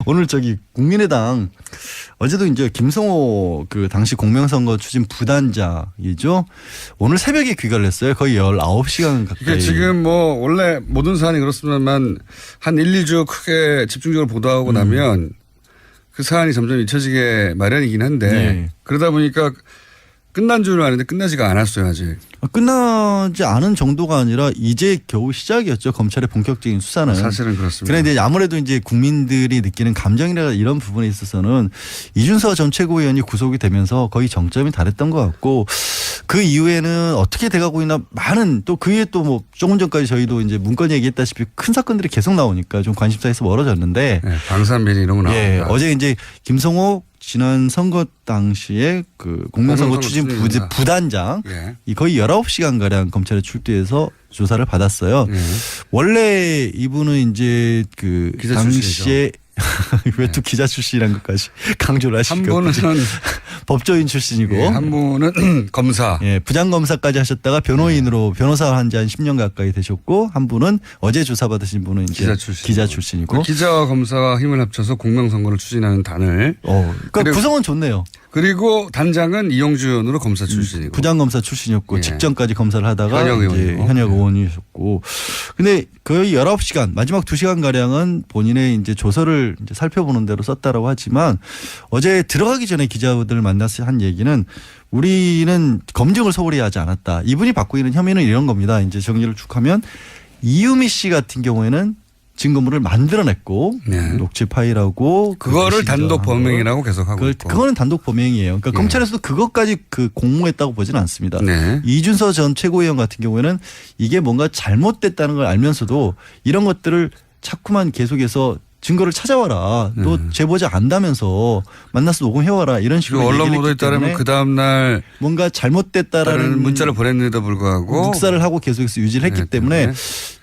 오늘 저기 국민의당 어제도 이제 김성호 그 당시 공명선거 추진 부단장이죠. 오늘 새벽에 귀가를 했어요. 거의 19시간 가까이. 이게 지금 뭐 원래 모든 사안이 그렇습니다만 한 1, 2주 크게 집중적으로 보도하고 나면 그 사안이 점점 잊혀지게 마련이긴 한데 네. 그러다 보니까 끝난 줄 아는데 끝나지가 않았어요 아직. 끝나지 않은 정도가 아니라 이제 겨우 시작이었죠. 검찰의 본격적인 수사는. 사실은 그렇습니다. 그런데 아무래도 이제 국민들이 느끼는 감정이나 이런 부분에 있어서는 이준서 전 최고위원이 구속이 되면서 거의 정점이 달했던 것 같고 그 이후에는 어떻게 돼가고 있나 많은 또 그 이후에 또 뭐 조금 전까지 저희도 이제 문건 얘기했다시피 큰 사건들이 계속 나오니까 좀 관심사에서 멀어졌는데. 네, 방산비리 이런 거 나옵니다. 예, 어제 이제 김성호 지난 선거 당시에 그 공명선거 추진 부단장 예. 이 거의 19시간가량 검찰에 출두해서 조사를 받았어요. 예. 원래 이분은 이제 그 기자 당시에 왜 또 기자 출신이란 것까지 강조를 한 하시고 분은 법조인 출신이고 예, 한 분은 검사. 예, 부장검사까지 하셨다가 변호인으로 변호사 한 지 한 10년 가까이 되셨고 한 분은 어제 조사받으신 분은 이제 기자 출신이고 기자와 검사가 힘을 합쳐서 공명선거를 추진하는 단을. 그러니까 구성은 좋네요. 그리고 단장은 이용주 의원으로 검사 출신이고. 부장검사 출신이었고 예. 직전까지 검사를 하다가 현역 이제 의원이고. 현역 의원이셨고. 근데 거의 19시간 마지막 2시간 가량은 본인의 이제 조서를 이제 살펴보는 대로 썼다라고 하지만 어제 들어가기 전에 기자들을 만나서 한 얘기는 우리는 검증을 소홀히 하지 않았다. 이분이 받고 있는 혐의는 이런 겁니다. 이제 정리를 쭉 하면 이유미 씨 같은 경우에는 증거물을 만들어냈고 네. 녹취 파일하고 그거를 단독 범행이라고 계속하고 있고. 그거는 단독 범행이에요. 그러니까 검찰에서도 그것까지 그 공모했다고 보지는 않습니다. 네. 이준서 전 최고위원 같은 경우에는 이게 뭔가 잘못됐다는 걸 알면서도 이런 것들을 자꾸만 계속해서 증거를 찾아와라. 또 제보자 안다면서 만나서 녹음해와라. 이런 식으로 언론 보도에 따르면 그 다음 날 뭔가 잘못됐다라는 문자를 보냈는데도 불구하고 묵살을 하고 계속해서 유지를 했기 때문에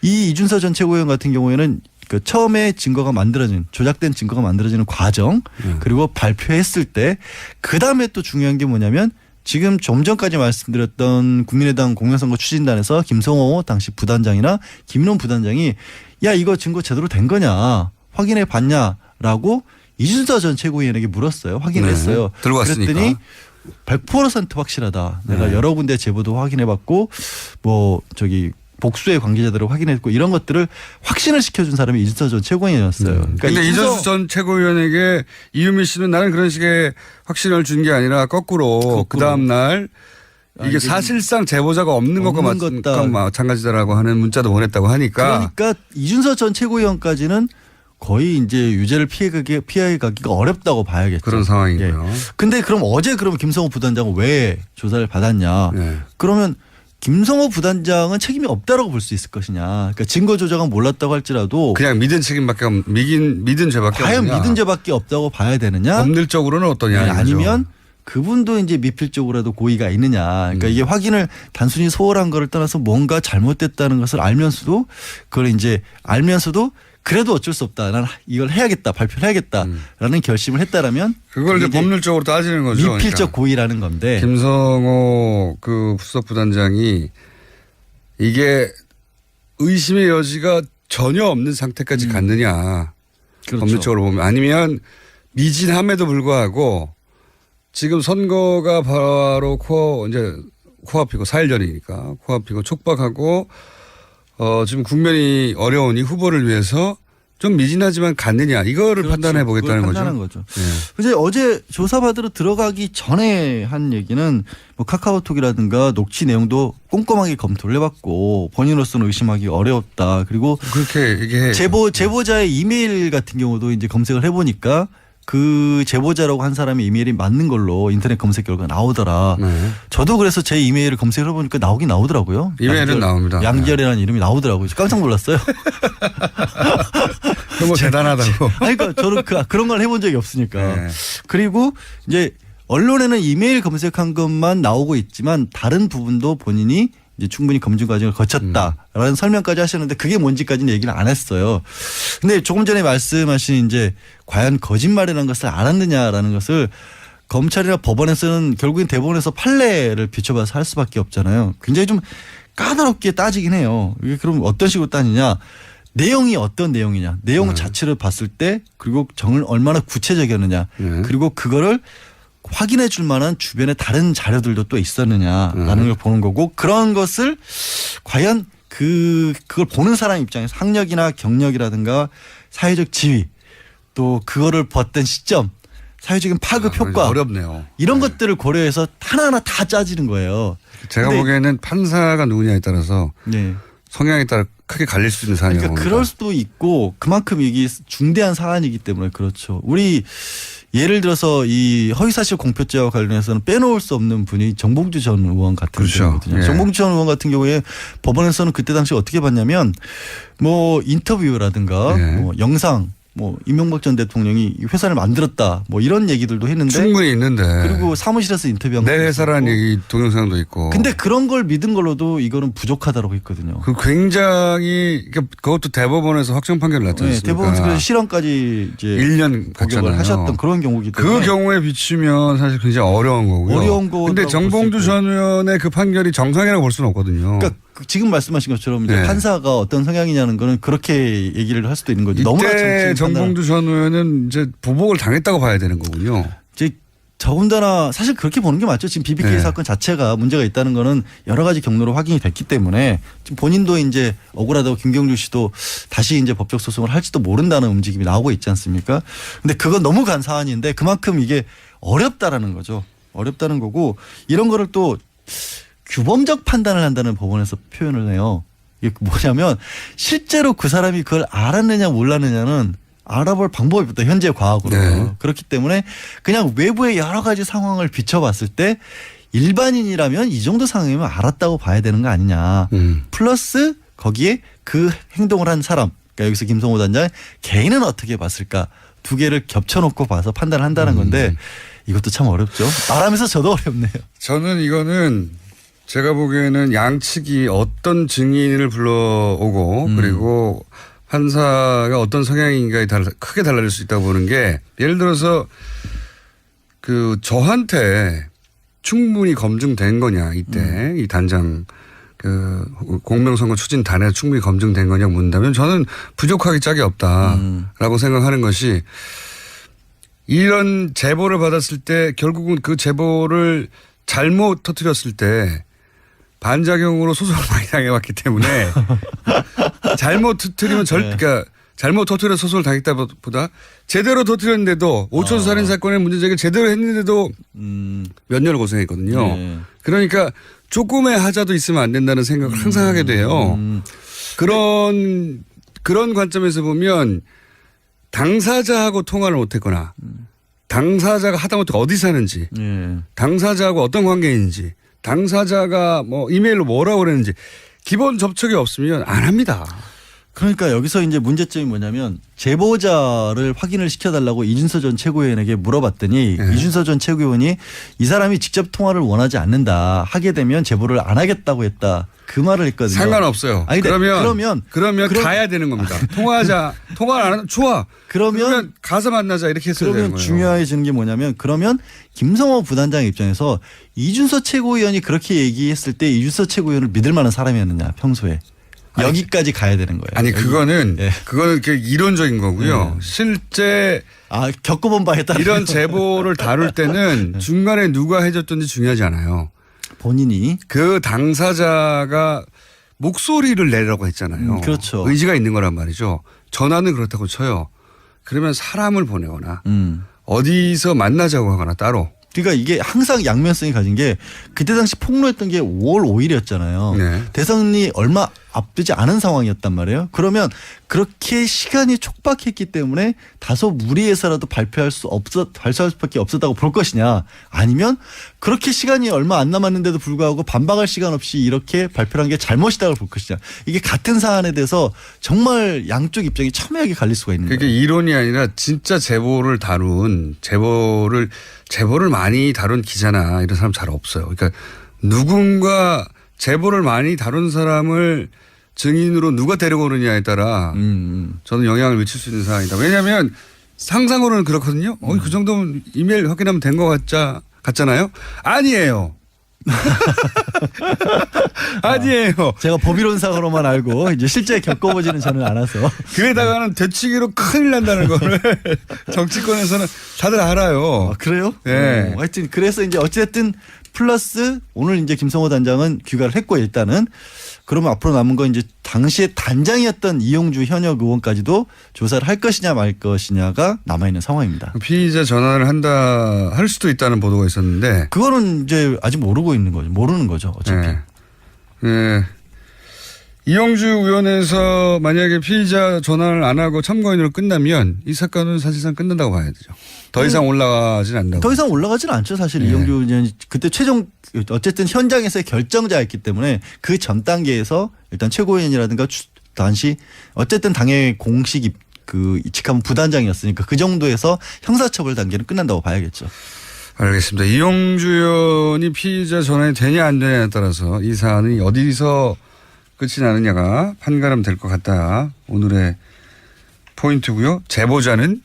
이 이준서 전 최고위원 같은 경우에는 그 처음에 증거가 만들어진 조작된 증거가 만들어지는 과정 그리고 발표했을 때 그다음에 또 중요한 게 뭐냐면 지금 좀 전까지 말씀드렸던 국민의당 공명선거 추진단에서 김성호 당시 부단장이나 김인원 부단장이 야 이거 증거 제대로 된 거냐 확인해 봤냐라고 이준서 전 최고위원에게 물었어요. 확인을 했어요. 들고 왔으니까. 그랬더니 100% 확실하다. 내가 여러 군데 제보도 확인해 봤고 뭐 저기 복수의 관계자들을 확인했고 이런 것들을 확신을 시켜준 사람이 이준서 전 최고위원이었어요. 그러니까 이준서 전 최고위원에게 이유미 씨는 나는 그런 식의 확신을 준 게 아니라 거꾸로 그 다음 날 이게 사실상 제보자가 없는 것과 마찬가지다라고 하는 문자도 보냈다고 하니까. 그러니까 이준서 전 최고위원까지는 거의 이제 유죄를 피해가기가 어렵다고 봐야겠죠. 그런 상황이고요. 예. 근데 그럼 어제 그러면 김성호 부단장은 왜 조사를 받았냐. 네. 그러면 김성호 부단장은 책임이 없다라고 볼 수 있을 것이냐. 그러니까 증거 조작은 몰랐다고 할지라도 그냥 믿은 책임밖에 믿은 죄밖에 과연 없느냐. 믿은 죄밖에 없다고 봐야 되느냐. 법률적으로는 어떠냐. 네, 아니면 그분도 이제 미필적으로라도 고의가 있느냐. 그러니까 이게 확인을 단순히 소홀한 거를 떠나서 뭔가 잘못됐다는 것을 알면서도 그걸 이제 알면서도 그래도 어쩔 수 없다. 나는 이걸 해야겠다. 발표를 해야겠다라는 결심을 했다라면 그걸 이제 법률적으로 따지는 거죠. 미필적 그러니까. 고의라는 건데. 김성호 그 수석 부단장이 이게 의심의 여지가 전혀 없는 상태까지 갔느냐. 그렇죠. 법률적으로 보면 아니면 미진함에도 불구하고 지금 선거가 바로 코앞이고 4일 전이니까 코앞이고 촉박하고 지금 국면이 어려우니 후보를 위해서 좀 미진하지만 갔느냐 이거를 그렇죠. 판단해 보겠다는 거죠. 판단한 거죠. 네. 이제 어제 조사받으러 들어가기 전에 한 얘기는 뭐 카카오톡이라든가 녹취 내용도 꼼꼼하게 검토를 해봤고 본인으로서는 의심하기 어렵다. 그리고 그렇게 얘기해. 제보자의 이메일 같은 경우도 이제 검색을 해보니까 그 제보자라고 한 사람의 이메일이 맞는 걸로 인터넷 검색 결과가 나오더라. 네. 저도 그래서 제 이메일을 검색을 해보니까 나오긴 나오더라고요. 이메일은 나옵니다. 양결이라는 이름이 나오더라고요. 깜짝 놀랐어요. 너무 대단하다고. 아니, 그러니까 저는 그런 걸 해본 적이 없으니까. 네. 그리고 이제 언론에는 이메일 검색한 것만 나오고 있지만 다른 부분도 본인이 이제 충분히 검증 과정을 거쳤다라는 설명까지 하셨는데 그게 뭔지까지는 얘기를 안 했어요. 근데 조금 전에 말씀하신 이제 과연 거짓말이라는 것을 알았느냐라는 것을 검찰이나 법원에서는 결국엔 대법원에서 판례를 비춰봐서 할 수밖에 없잖아요. 굉장히 좀 까다롭게 따지긴 해요. 이게 그럼 어떤 식으로 따지냐. 내용이 어떤 내용이냐, 내용 자체를 봤을 때 그리고 정을 얼마나 구체적이었느냐, 그리고 그거를 확인해 줄 만한 주변에 다른 자료들도 또 있었느냐라는 걸 보는 거고, 그런 것을 과연 그걸 보는 사람 입장에서 학력이나 경력이라든가 사회적 지위, 또 그거를 봤던 시점, 사회적인 파급 효과, 어렵네요. 이런 것들을 고려해서 하나하나 다 짜지는 거예요. 제가 보기에는 판사가 누구냐에 따라서 성향에 따라 크게 갈릴 수 있는 사안이라고 그러니까 봅니다. 그럴 수도 있고, 그만큼 이게 중대한 사안이기 때문에 그렇죠. 우리 예를 들어서 이 허위사실 공표죄와 관련해서는 빼놓을 수 없는 분이 정봉주 전 의원 같은 경우거든요. 정봉주 전 의원 같은 경우에 법원에서는 그때 당시 어떻게 봤냐면 뭐 인터뷰라든가 뭐 영상, 뭐 이명박 전 대통령이 회사를 만들었다, 뭐 이런 얘기들도 했는데 충분히 있는데, 그리고 사무실에서 인터뷰한 내 회사라는 얘기 동영상도 있고. 근데 그런 걸 믿은 걸로도 이거는 부족하다고 했거든요. 그 굉장히 그것도 대법원에서 확정 판결을 났지 않습니까? 대법원에서 그래서 실형까지 이제 1년 복역을 하셨던 그런 경우이기 때문에 그 경우에 비추면 사실 굉장히 어려운 거고요. 어려운 거. 근데 정봉주 전 의원의 그 판결이 정상이라고 볼 수는 없거든요. 그러니까 지금 말씀하신 것처럼 이제 판사가 어떤 성향이냐는 거는 그렇게 얘기를 할 수도 있는 거죠. 너무나 이때 정봉주 전 의원은 이제 보복을 당했다고 봐야 되는 거군요. 이제 더군다나 사실 그렇게 보는 게 맞죠. 지금 BBK 사건 자체가 문제가 있다는 거는 여러 가지 경로로 확인이 됐기 때문에 지금 본인도 이제 억울하다고 김경주 씨도 다시 이제 법적 소송을 할지도 모른다는 움직임이 나오고 있지 않습니까? 근데 그건 너무 간 사안인데 그만큼 이게 어렵다라는 거죠. 어렵다는 거고, 이런 거를 또 규범적 판단을 한다는 법원에서 표현을 해요. 이게 뭐냐면 실제로 그 사람이 그걸 알았느냐 몰랐느냐는 알아볼 방법이 없다, 현재 과학으로. 그렇기 때문에 그냥 외부의 여러 가지 상황을 비춰봤을 때 일반인이라면 이 정도 상황이면 알았다고 봐야 되는 거 아니냐. 플러스 거기에 그 행동을 한 사람, 그러니까 여기서 김성호 단장의 개인은 어떻게 봤을까, 두 개를 겹쳐놓고 봐서 판단을 한다는 건데 이것도 참 어렵죠. 말하면서 저도 어렵네요. 저는 이거는 제가 보기에는 양측이 어떤 증인을 불러오고 그리고 판사가 어떤 성향인가에 크게 달라질 수 있다고 보는 게, 예를 들어서 그 저한테 충분히 검증된 거냐, 이때 이 단장 그 공명선거 추진단에 충분히 검증된 거냐 묻는다면 저는 부족하기 짝이 없다라고 생각하는 것이, 이런 제보를 받았을 때 결국은 그 제보를 잘못 터뜨렸을 때 반작용으로 소송을 많이 당해왔기 때문에 잘못 터뜨리면 그러니까 잘못 터뜨려서 소송을 당했다보다 제대로 터뜨렸는데도 5천 살인 사건의 문제 제기를 제대로 했는데도 몇 년을 고생했거든요. 그러니까 조금의 하자도 있으면 안 된다는 생각을 항상 하게 돼요. 그런 관점에서 보면 당사자하고 통화를 못했거나 당사자가 하다못해 어디 사는지, 당사자하고 어떤 관계인지, 당사자가 뭐 이메일로 뭐라고 그랬는지 기본 접촉이 없으면 안 합니다. 그러니까 여기서 이제 문제점이 뭐냐면, 제보자를 확인을 시켜달라고 이준서 전 최고위원에게 물어봤더니 이준서 전 최고위원이 이 사람이 직접 통화를 원하지 않는다, 하게 되면 제보를 안 하겠다고 했다, 그 말을 했거든요. 상관없어요. 아니, 그러면 가야 되는 겁니다. 통화를 안 하면 좋아. 그러면 가서 만나자, 이렇게 했어야 되는 거예요. 그러면 중요해지는 게 뭐냐면, 그러면 김성호 부단장 입장에서 이준서 최고위원이 그렇게 얘기했을 때 이준서 최고위원을 믿을 만한 사람이었느냐, 평소에. 여기까지 가야 되는 거예요. 아니, 그거는 이론적인 거고요. 실제 겪어본 바에 따라 이런 제보를 다룰 때는 중간에 누가 해줬든지 중요하지 않아요. 본인이 그 당사자가 목소리를 내라고 했잖아요. 그렇죠. 의지가 있는 거란 말이죠. 전화는 그렇다고 쳐요. 그러면 사람을 보내거나 어디서 만나자고 하거나 따로. 그러니까 이게 항상 양면성이 가진 게, 그때 당시 폭로했던 게 5월 5일이었잖아요. 대선이 얼마 앞두지 않은 상황이었단 말이에요. 그러면 그렇게 시간이 촉박했기 때문에 다소 무리해서라도 발표할 수밖에 없었다고 볼 것이냐, 아니면 그렇게 시간이 얼마 안 남았는데도 불구하고 반박할 시간 없이 이렇게 발표한 게 잘못이다고 볼 것이냐. 이게 같은 사안에 대해서 정말 양쪽 입장이 첨예하게 갈릴 수가 있는 거예요. 그게 이론이 아니라 진짜 제보를 많이 다룬 기자나 이런 사람 잘 없어요. 그러니까 누군가 제보를 많이 다룬 사람을 증인으로 누가 데려오느냐에 따라 저는 영향을 미칠 수 있는 사안이다. 왜냐하면 상상으로는 그렇거든요. 그 정도면 이메일 확인하면 된 것 같잖아요. 아니에요. 아니에요. 제가 법이론상으로만 알고 이제 실제 겪어보지는 저는 않아서. 그러다가는 되치기로 큰일 난다는 거를 정치권에서는 다들 알아요. 아, 그래요? 네. 하여튼 그래서 이제 어쨌든 플러스 오늘 이제 김성호 단장은 귀가를 했고 일단은 그러면 앞으로 남은 건 이제 당시에 단장이었던 이용주 현역 의원까지도 조사를 할 것이냐 말 것이냐가 남아있는 상황입니다. 피의자 전환을 할 수도 있다는 보도가 있었는데. 그거는 이제 아직 모르는 거죠. 어차피. 네. 네. 이용주 의원에서 만약에 피의자 전환을 안 하고 참고인으로 끝나면 이 사건은 사실상 끝난다고 봐야 되죠. 더 이상 올라가진 않는다고. 더 이상 올라가지는 않죠. 사실 이용주 의원이 그때 최종 어쨌든 현장에서의 결정자였기 때문에 그 전 단계에서 일단 최고위원이라든가 당시 어쨌든 당의 공식 그 직함 부단장이었으니까 그 정도에서 형사처벌 단계는 끝난다고 봐야겠죠. 알겠습니다. 이용주 의원이 피의자 전환이 되냐 안 되냐에 따라서 이 사안이 어디서 끝이 나느냐가 판가름 될 것 같다. 오늘의 포인트고요. 제보자는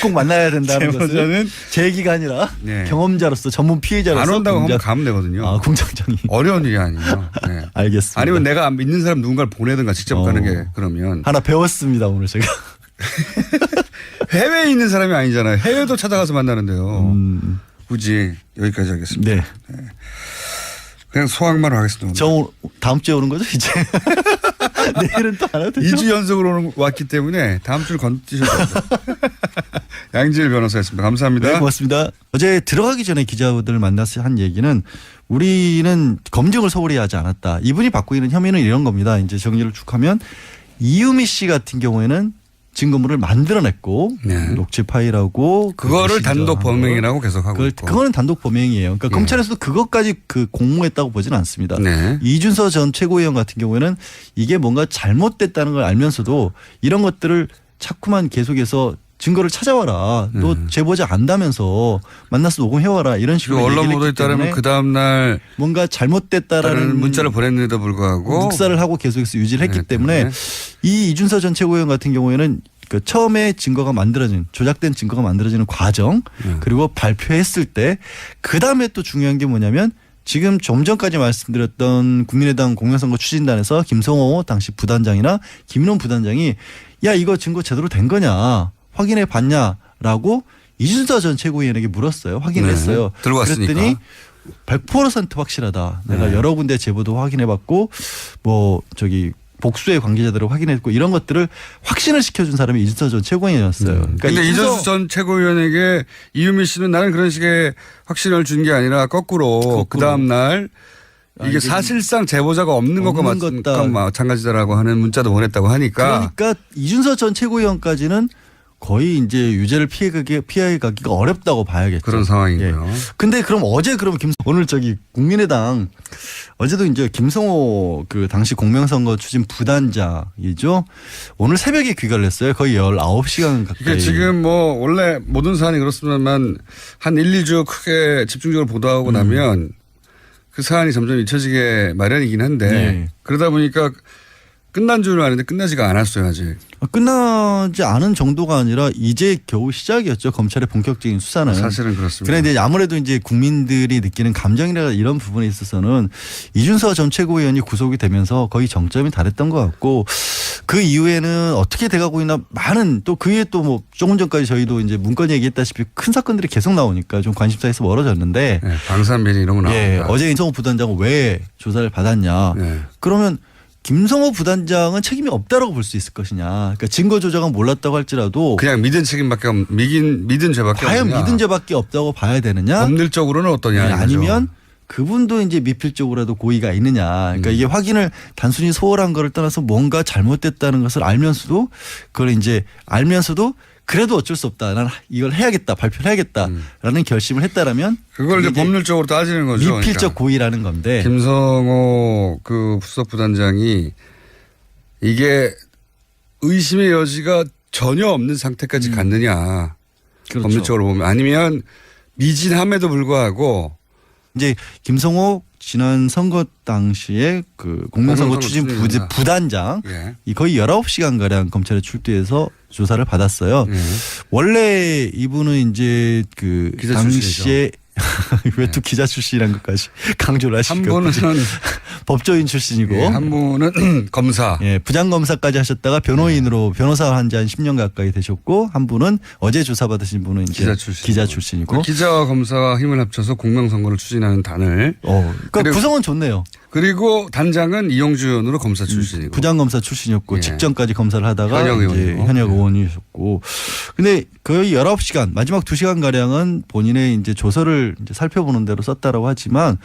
꼭 만나야 된다는 제보자는 것은 제 얘기가 아니라 네. 경험자로서 전문 피해자로서 안 온다고 하면 가면 되거든요. 아, 공장장이. 어려운 일이 아니에요. 네. 알겠습니다. 아니면 내가 믿는 사람 누군가를 보내든가 직접 가는 게 그러면. 하나 배웠습니다 오늘 제가. 해외에 있는 사람이 아니잖아요. 해외도 찾아가서 만나는데요. 굳이 여기까지 하겠습니다. 네. 그냥 소확만 하겠습니다. 저 다음 주에 오는 거죠 이제. 내일은 또 안 와도 되죠. 2주 연속으로 왔기 때문에 다음 주를 건드셔도 됩니다. 양지일 변호사였습니다. 감사합니다. 네, 고맙습니다. 어제 들어가기 전에 기자들을 만나서 한 얘기는 우리는 검증을 소홀히 하지 않았다. 이분이 받고 있는 혐의는 이런 겁니다. 이제 정리를 쭉 하면 이유미 씨 같은 경우에는 증거물을 만들어냈고 네. 녹취 파일하고 그거를 단독 범행이라고 계속 하고 있고. 그거는 단독 범행이에요. 그러니까 네. 검찰에서도 그것까지 공모했다고 보지는 않습니다. 네. 이준서 전 최고위원 같은 경우에는 이게 뭔가 잘못됐다는 걸 알면서도 이런 것들을 자꾸만 계속해서 증거를 찾아와라. 또 제보자 안다면서 만나서 녹음해와라. 이런 식으로 언론 얘기를 보도에 했기 때문에 따르면 그 다음 날 뭔가 잘못됐다라는 문자를 보냈는데도 불구하고 묵살을 하고 계속해서 유지를 했기 네, 때문에 네. 이 이준서 전 최고위원 같은 경우에는 그 처음에 증거가 만들어진 조작된 증거가 만들어지는 과정 그리고 발표했을 때 그다음에 또 중요한 게 뭐냐면 지금 좀 전까지 말씀드렸던 국민의당 공명선거 추진단에서 김성호 당시 부단장이나 김인원 부단장이 야 이거 증거 제대로 된 거냐 확인해 봤냐라고 이준서 전 최고위원에게 물었어요. 확인했어요. 네, 들고 왔으니까. 그랬더니 100% 확실하다. 내가 네. 여러 군데 제보도 확인해 봤고 뭐 저기 복수의 관계자들을 확인했고 이런 것들을 확신을 시켜준 사람이 이준서 전 최고위원이었어요. 그러니까 근데 이준수 전 최고위원에게 이유미 씨는 나는 그런 식의 확신을 준 게 아니라 거꾸로 그 다음 날 이게 사실상 제보자가 없는 것과 마찬가지다라고 하는 문자도 보냈다고 하니까. 그러니까 이준서 전 최고위원까지는 거의 이제 유죄를 피해가기가 어렵다고 봐야겠죠. 그런 상황이고요. 예. 근데 그럼 어제 오늘 저기 국민의당 어제도 이제 김성호 그 당시 공명선거 추진 부단장이죠. 오늘 새벽에 귀가를 했어요. 거의 19시간 가까이. 이게 지금 뭐 원래 모든 사안이 그렇습니다만 한 1, 2주 크게 집중적으로 보도하고 나면 그 사안이 점점 잊혀지게 마련이긴 한데 네. 그러다 보니까 끝난 줄 아는데 끝나지가 않았어요 아직. 끝나지 않은 정도가 아니라 이제 겨우 시작이었죠. 검찰의 본격적인 수사는. 사실은 그렇습니다. 그런데 아무래도 이제 국민들이 느끼는 감정이나 이런 부분에 있어서는 이준서 전 최고위원이 구속이 되면서 거의 정점이 달했던 것 같고 그 이후에는 어떻게 돼가고 있나 많은 또 그에 또 뭐 조금 전까지 저희도 이제 문건 얘기했다시피 큰 사건들이 계속 나오니까 좀 관심사에서 멀어졌는데. 네, 방산비리 이런 거 나옵니다. 예, 어제 김성호 부단장은 왜 조사를 받았냐. 네. 그러면 김성호 부단장은 책임이 없다라고 볼 수 있을 것이냐. 그러니까 증거 조작은 몰랐다고 할지라도 그냥 믿은 책임밖에 믿은 죄밖에 과연 없느냐. 믿은 죄밖에 없다고 봐야 되느냐. 법률적으로는 어떠냐. 아니면 그분도 이제 미필적으로라도 고의가 있느냐. 그러니까 이게 확인을 단순히 소홀한 거를 떠나서 뭔가 잘못됐다는 것을 알면서도 그걸 이제 알면서도 그래도 어쩔 수 없다. 난 이걸 해야겠다. 발표를 해야겠다라는 결심을 했다라면 그걸 이제 법률적으로 따지는 거죠. 미필적 그러니까. 고의라는 건데. 김성호 그 수석 부단장이 이게 의심의 여지가 전혀 없는 상태까지 갔느냐. 그렇죠. 법률적으로 보면 아니면 미진함에도 불구하고 이제 김성호 지난 선거 당시에 그 공명선거 추진 부단장 예. 이 거의 19시간가량 검찰에 출두해서 조사를 받았어요. 원래 이분은 이제 그 기자 당시에 왜 또 기자 출신이란 것까지 강조를 한 하시고 분은 법조인 출신이고 예, 한 분은 검사. 예, 부장검사까지 하셨다가 변호인으로 변호사 한 지 한 10년 가까이 되셨고 한 분은 어제 조사받으신 분은 이제 기자 출신이고 기자와 검사와 힘을 합쳐서 공명선거를 추진하는 단을. 그러니까 구성은 좋네요. 그리고 단장은 이용주 의원으로 검사 출신이고. 부장검사 출신이었고 예. 직전까지 검사를 하다가 현역 이제 의원이고. 현역 의원이셨고 근데 거의 19시간 마지막 2시간 가량은 본인의 이제 조서를 이제 살펴보는 대로 썼다라고 하지만